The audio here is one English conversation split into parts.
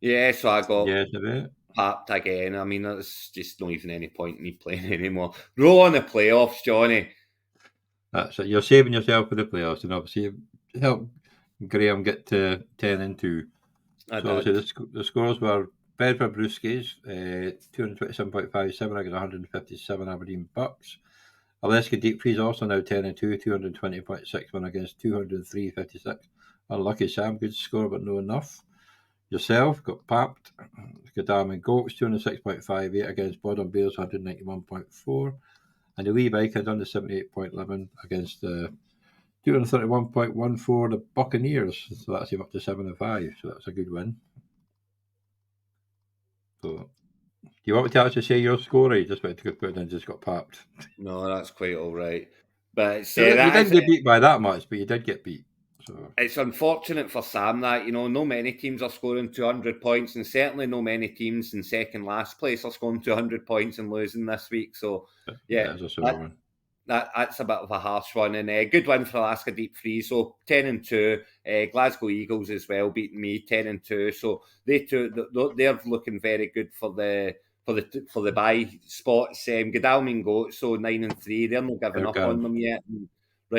Yeah, so I got Yesnaby. papped again. I mean, there's just not even any point in me playing anymore. Roll on the playoffs, Johnny. That's it. You're saving yourself for the playoffs, and obviously help Graham get to 10-2. I So obviously did. the scores were Bedford Brewskis, 227.57 against 157 Aberdeen Bucks. Aleska Deep Freeze also now 10-2, 220.61 against 203.56. Unlucky Sam, good score but no enough. Yourself got papped. Gadam and Goats 206.58 against Bodom Bears 191.4. And the Wee Vikings under 78.11 against the 231.14 the Buccaneers. So that's him up to 7-5. So that's a good win. So do you want me to actually say your score, or you just went to go put it in and just got papped? No, that's quite all right. But You that didn't is, get beat by that much, but you did get beat. So it's unfortunate for Sam that, no many teams are scoring 200 points, and certainly no many teams in second last place are scoring 200 points and losing this week. So, yeah, that is a sore that, one. that's a bit of a harsh one. And a good win for Alaska Deep Freeze. So 10-2. Glasgow Eagles as well beating me 10-2. So they're looking very good for the bye spots. Godalming Goats, so 9-3. They're not giving They're up on guaranteed. them yet. And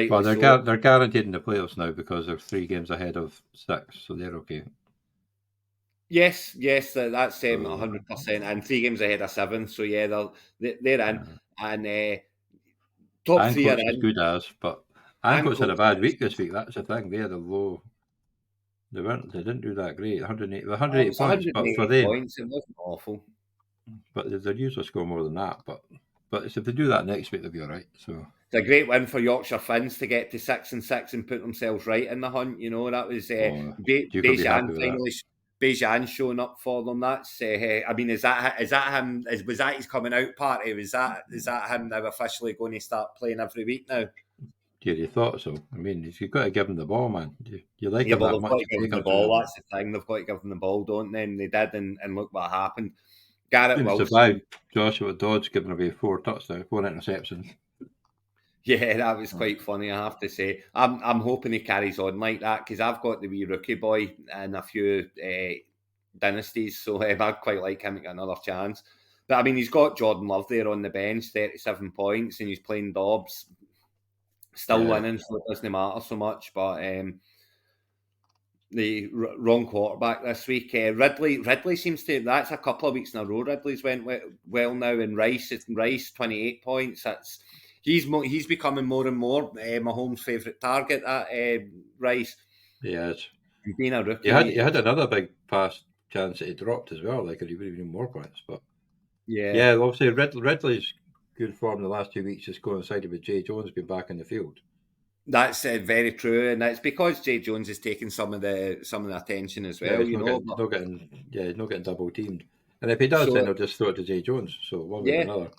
Well, rightly so. they're guaranteed in the playoffs now because they're 3 games ahead of 6, so they're okay. Yes, that's So, 100%, and 3 games ahead of 7. So yeah, they're in, uh, and top three are Ancoats is in. good as, but And Ancoats had a coach, bad week this week. That's the thing. They had a low. They didn't do that great. 180 it was points, but for 180 them, points. It wasn't awful. but they'll usually score more than that. But if they do that next week, they'll be all right. So It's a great win for Yorkshire Finns to get to 6-6 and put themselves right in the hunt. That was Duke will be happy Bejan with that. finally. Bejan showing up for them. That's. I mean, is that him? Was that his coming out party? Is that him now officially going to start playing every week now? You thought so. I mean, you've got to give him the ball, man. You like Yeah, him well, that they've got much, to you give take them the him to ball. the. That's the thing. They've got to give them the ball, don't they? And they did, and look what happened. Garrett I'm Wilson. surprised Joshua Dodds giving away 4 touchdowns, 4 interceptions. Yeah, that was quite funny, I have to say. I'm hoping he carries on like that because I've got the wee rookie boy in a few dynasties, so I'd quite like him to get another chance. But I mean, he's got Jordan Love there on the bench, 37 points, and he's playing Dobbs, still Yeah, winning, so it doesn't matter so much. But the wrong quarterback this week. Ridley seems to. That's a couple of weeks in a row. Ridley's went well now, and Rice 28 points. He's becoming more and more Mahomes' favourite target. At Rice, yeah. It's, being a rookie, he had another big pass chance that he dropped as well. Like, he would have even more points. But yeah. yeah, obviously Ridley's good form the last 2 weeks has coincided with Jay Jones being back in the field. That's very true, and it's because Jay Jones is taking some of the attention as Yeah, well. But he's not getting double teamed. And if he does, then so he'll just throw it to Jay Jones. So one way or yeah, another.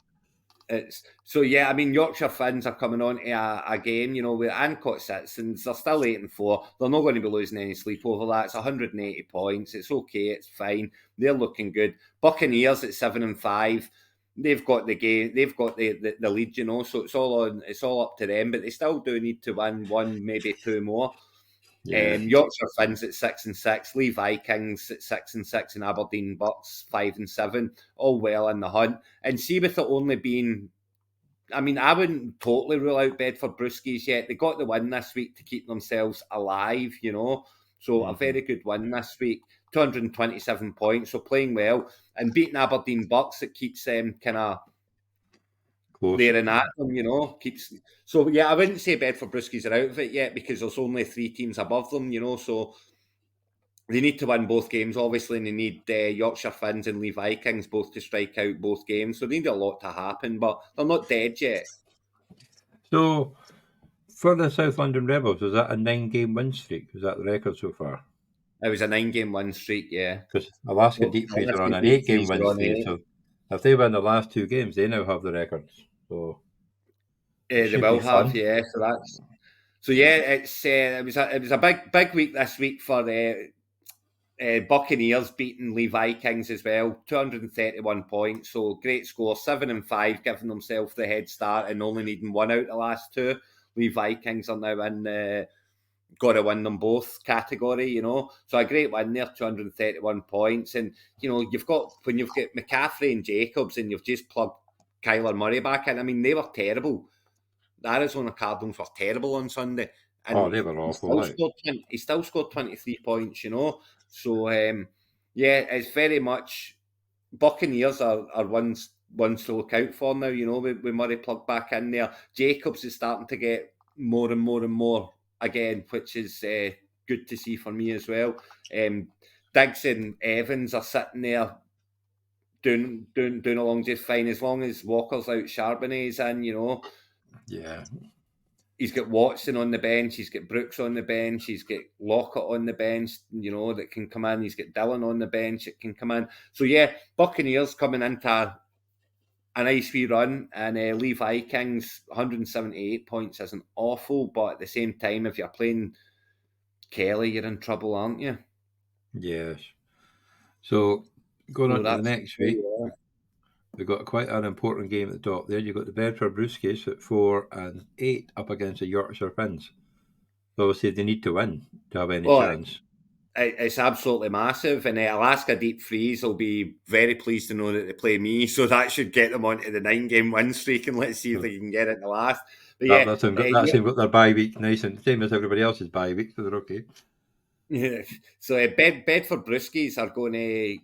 it's so yeah. I mean, Yorkshire Finns are coming on to a game. With Ancott Citizens, they're still 8-4. They're not going to be losing any sleep over that. It's 180 points. It's okay. It's fine. They're looking good. Buccaneers at 7-5. They've got the game. They've got the lead. So it's all on. It's all up to them. But they still do need to win one, maybe two more. Yeah. Yorkshire Finns at 6-6, Lee Vikings at 6-6, and Aberdeen Bucks 5-7, all well in the hunt. And see, with it only being, I mean, I wouldn't totally rule out Bedford Brewskis yet. They got the win this week to keep themselves alive. So a Mm-hmm. very good win this week. 227 points, so playing well and beating Aberdeen Bucks. It keeps them kind of Close. there and at them. Keeps so yeah. I wouldn't say Bedford Brewskis are out of it yet because there's only 3 teams above them. So they need to win both games, obviously, and they need Yorkshire Finns and Lee Vikings both to strike out both games. So they need a lot to happen, but they're not dead yet. So for the South London Rebels, was that a 9-game win streak? Was that the record so far? It was a 9-game win streak, yeah. Because Alaska Well, Deep Freeze are on Alaska an Deep 8-game Freeze win are on streak. 8. So if they win the last 2 games, they now have the records. So it They should be will have, fun. yeah. So yeah. It was a big week this week for the Buccaneers beating Lee Vikings as well, 231 points. So great score, 7-5, giving themselves the head start and only needing one out the last two. Lee Vikings are now in got to win them both category, So a great win there, 231 points. And, you've got, when you've got McCaffrey and Jacobs and you've just plugged Kyler Murray back in, I mean, they were terrible. The Arizona Cardinals were terrible on Sunday. Oh, And they were he awful, still like. scored, he still scored 23 points, So, yeah, it's very much Buccaneers are ones to look out for now, with Murray plugged back in there. Jacobs is starting to get more and more and more again, which is good to see for me as well. Diggs and Evans are sitting there doing along just fine as long as Walker's out, Charbonnet's in, Yeah. He's got Watson on the bench. He's got Brooks on the bench. He's got Lockett on the bench, that can come in. He's got Dillon on the bench that can come in. So, yeah, Buccaneers coming into a nice wee run. And Levi King's 178 points isn't awful. But at the same time, if you're playing Kelly, you're in trouble, aren't you? Yes. So, going So on to the that's next week, we've got quite an important game at the top there. You've got the Bedford Brewskis at 4 and 8 up against the Yorkshire Finns. So obviously, they need to win to have any Well, chance. it's absolutely massive, and Alaska Deep Freeze will be very pleased to know that they play me, so that should get them onto the 9-game win streak, and let's see if they can get it in the last. But yeah, That's them got their bye week nice and same as everybody else's bye week, so they're okay. yeah. So Bedford Brewskis are going to,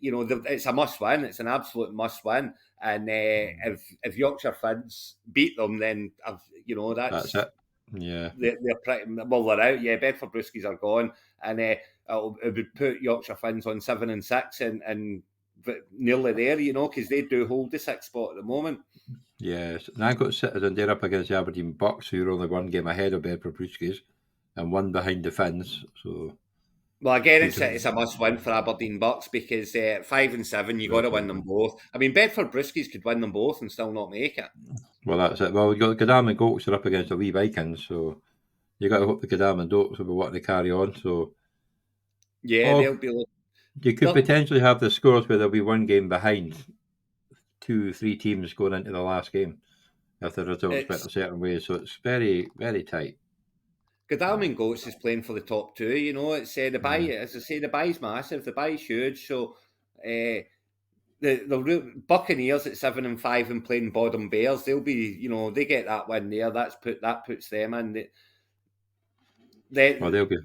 it's a must win. It's an absolute must win, and if Yorkshire Finns beat them, then That's it. Yeah. They're pretty well. They're out. Yeah, Bedford Brewskis are gone, and it would put Yorkshire Finns on 7 and 6, and nearly there, because they do hold the 6th spot at the moment. Yes, and I've got Citizen. They're up against the Aberdeen Bucks, who are only one game ahead of Bedford Brewskis, and one behind the Finns. So, Well, again, it's a must win for Aberdeen Bucks because at 5 and 7, you got to win them both. I mean, Bedford Brewskis could win them both and still not make it. Well, that's it. Well, you got Goodam and Goats are up against the Wee Vikings, so you got to hope the Goodam and Goats will be wanting to carry on. So, Yeah, they'll be. You could potentially have the scores where they'll be one game behind 2-3 teams going into the last game if the results went a certain way. So it's very, very tight. Godalming Goats is playing for the top two. It's the buy. As I say, the buy's massive. The buy's huge. So the Buccaneers at 7 and 5 and playing Bodom Bears, they'll be. They get that win there. That puts them in. They'll be.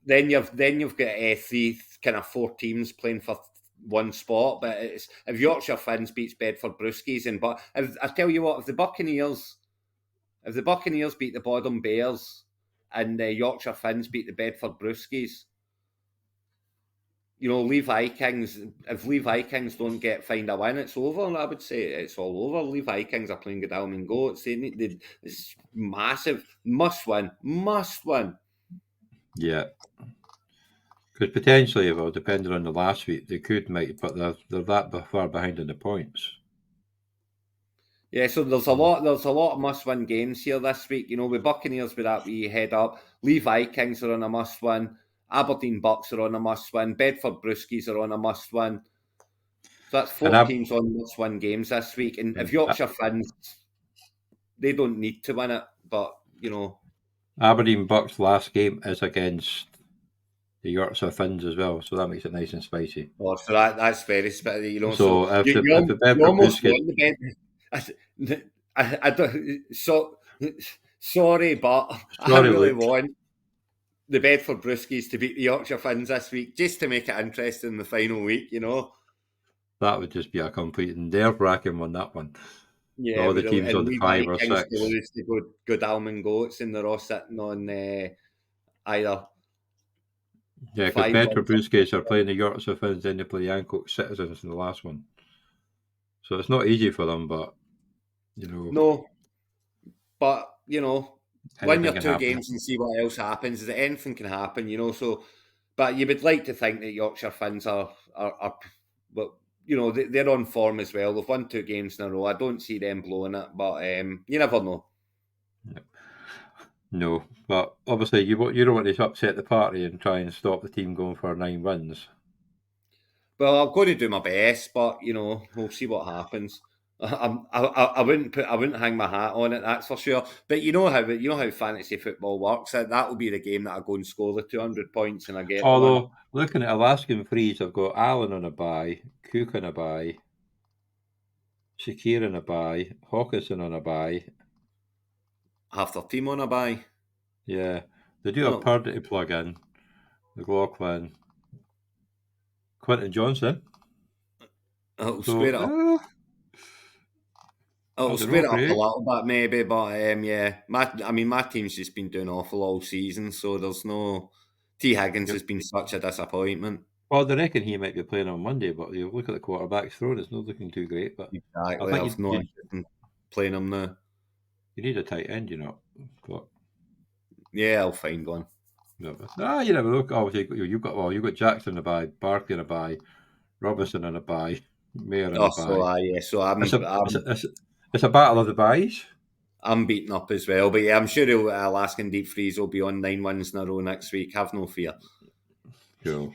Then you've got 3 kind of 4 teams playing for one spot. But if Yorkshire Finns beats Bedford Brewskis, but I tell you what, if the Buccaneers beat the Bodom Bears and the Yorkshire Finns beat the Bedford Brewskis, Levi Kings, if Levi Kings don't find a win, it's over. I would say it's all over. Levi Kings are playing Godalming Goats. It's massive. Must win. Yeah. Because potentially, well, depending on the last week, they might, but they're that far behind in the points. Yeah, so there's a lot of must-win games here this week. With Buccaneers with that wee head up, Levi Kings are on a must-win, Aberdeen Bucks are on a must-win, Bedford Brewskis are on a must-win. So that's 4 teams on must-win games this week. And if Yorkshire Finns, they don't need to win it, but Aberdeen Bucks' last game is against the Yorkshire Finns as well, so that makes it nice and spicy. Oh, so that's very spicy. So if the you almost won the bed. I don't. Sorry, but I really want the Bedford Brewskis to beat the Yorkshire Finns this week, just to make it interesting in the final week. That would just be a complete nerve-wracking one. That one. Yeah, all the teams on the 5 or 6. To lose to Godalming Goats, and they're all sitting on either. Yeah, because Bedford Brewskis are playing the Yorkshire Finns, then they play Yancock Citizens in the last one. So it's not easy for them, but No, but win your 2 games and see what else happens. Anything can happen, So, but you would like to think that Yorkshire Finns are but they're on form as well. They've won 2 games in a row. I don't see them blowing it, but you never know. No, but obviously you don't want to upset the party and try and stop the team going for 9 wins. Well, I'm going to do my best, but we'll see what happens. I wouldn't hang my hat on it. That's for sure. But you know how fantasy football works. That will be the game that I go and score the 200 points and I get the one. Although, looking at Alaskan Freeze, I've got Allen on a bye, Cook on a bye, Shakir on a bye, Hawkinson on a bye. Half their team on a bye. Yeah, they do have Oh, Purdy to plug in, McLaughlin, Quentin Johnson. it'll So, square it up. I It'll don't square know, it up a Craig. little bit, maybe, but yeah, my team's just been doing awful all season, so there's no. T Higgins Yep. has been such a disappointment. Well, they reckon he might be playing on Monday, but you look at the quarterback's thrown; it's not looking too great. But I Exactly, think I've no interest in playing him now. you need a tight end, you know. But Yeah, I'll find one. no, you never look. Oh, you've got Jackson on a bye, Barkley on a bye, Robinson on a bye, Mayer on Oh, a so bye. yeah, so It's a it's a, it's a, it's a battle of the byes. I'm beaten up as well, but yeah, I'm sure Alaskan Deep Freeze will be on 9 wins in a row next week. Have no fear. Cool.